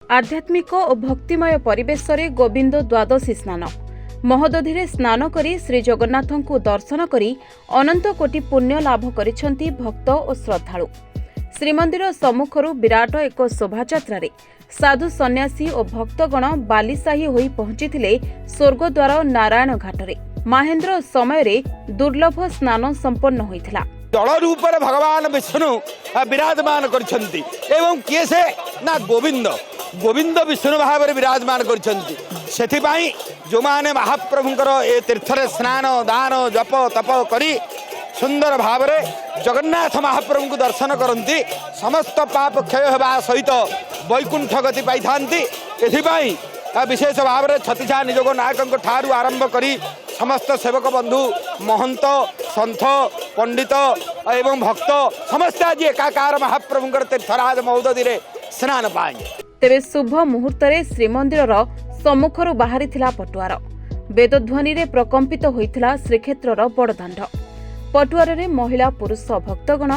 आध्यात्मिक और भक्तिमय परिवेश रे गोविंद द्वादशी स्नान महोदधि स्नान करी श्री जगन्नाथ को दर्शन करी अनंत कोटि पुण्य लाभ करिसेंती भक्त और श्रद्धालु। श्रीमंदिर सम्मुखरू विराट एक शोभायात्रा साधु सन्यासी और भक्तगण बालीसाही होई पहुंचीथिले स्वर्गद्वार नारायण घाटरे। महेन्द्र समय दुर्लभ स्नान संपन्न होइथिला। जल रूप भगवान विष्णु विराजमान करछंती एवं किए से ना गोविंद गोविंद विष्णु भाव में विराजमान करछंती। सेथिबाई जो माने महाप्रभुंकर ए तीर्थरे स्नान दान जप तप करी सुंदर भाव में जगन्नाथ महाप्रभु को दर्शन करती समस्त पाप क्षय होगा सहित वैकुंठ गति पाई थांती। एथिबाई विशेष भाव में छतीसा निजोग नायकों ठारू आरंभ करी समस्त सेवक बंधु महंत सन्थ पंडित एवं भक्त समस्त आज एकाकार महाप्रभुंकर तीर्थराज महोदधि स्नान पाए। तेरे शुभ मुहूर्त श्रीमंदिर सम्मुखरू बाहरी पटुआर वेदध्वनि रे प्रकंपित होइथिला श्रीक्षेत्र बड़दाण्ड। पटुआर रे महिला पुरुष भक्तगण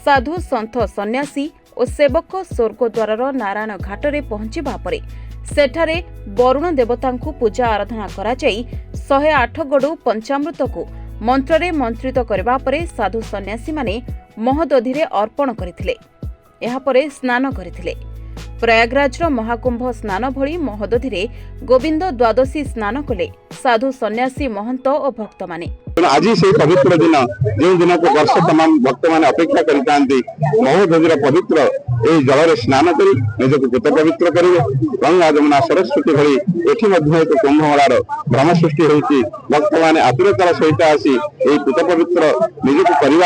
साधु सन्थ सन्यासी और सेवक स्वर्गद्वार नारायण घाटरे पहुंचीबा परे सेठारे वरुण देवता पूजा आराधना करा जाई 108 गड़ु पंचामृत को मंत्र मंत्रित करबा परे साधु सन्यासी माने महोदधि रे अर्पण करथिले। एहा परे स्नान करथिले। प्रयागराज महाकुंभ स्नान भली महोदधि रे गोविंद द्वादशी स्नान कले साधु सन्यासी महंत और भक्त माने। आज से पवित्र दिन जो दिन को वर्ष तमाम भक्त मैंने अपेक्षा करते महोदधिर पवित्र यही जल स्नान कर निजक कृत पवित्र करेंगे। गंगा जमुना सरस्वती भली एठी एक कुंभमेलार भ्रम सृष्टि होती भक्त मैंने आतुरतार सहित आसी कृत पवित्र निजक करने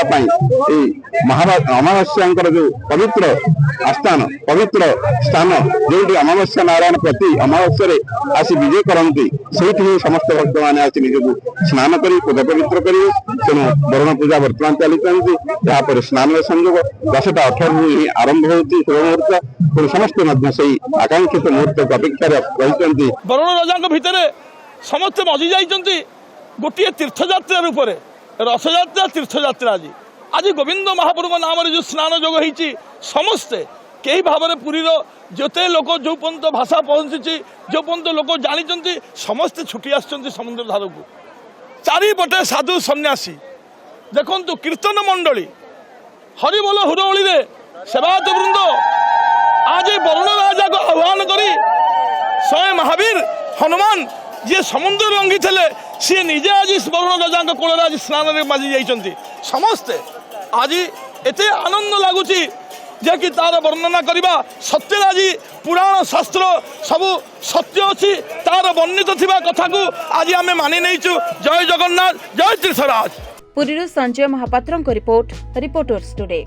अमावास्या जो पवित्र आस्थान पवित्र स्थान जो अमावास्या नारायण प्रति अमावास्या आसी विजय करती से समस्त भक्त मैंने आसी निजक स्नान कर कृत पवित्र करेंगे। तेणु वरुण पूजा बर्तमान चली स्नान संयोग 10टा 18 आरंभ होती शुभ मुहूर्त समस्त से आकांक्षित मुहूर्त को अपेक्षा रही। वरुण राजा भितर समस्त मजी जाइए गोटे तीर्थयात्रा रूप में रथयात्रा तीर्थयात्रा आज गोविंद महाप्रभु नाम जो स्नान जोग होती समस्ते कई भाव में पुरीर जोते लोक जो पर्यंत भाषा पहुंची जो पर्यंत लोक जानी समस्ते छुटी आसुच्च समुद्र धार को चारिपटे साधु सन्यासी देखु कीर्तन मंडली हरिबोल हुरहुली रे सेवायत वृंद आज वरुण राजा को आह्वान करी स्वयं महावीर हनुमान जी समुद्र लंघी थे सी निजे आज वरुण राजा कोल आज स्नान में माजी जाइछंती समस्ते आज एते आनंद लगुच जे कि तार वर्णना करवा सत्य आज पुराण शास्त्र सबू सत्य अच्छी तार वर्णित थिबा कथा को आज आमे मानि नैचु। जय जगन्नाथ जय तीर्थराज। पुरीरू संजय महापात्रଙ୍କ रिपोर्ट रिपोर्टर्स टुडे।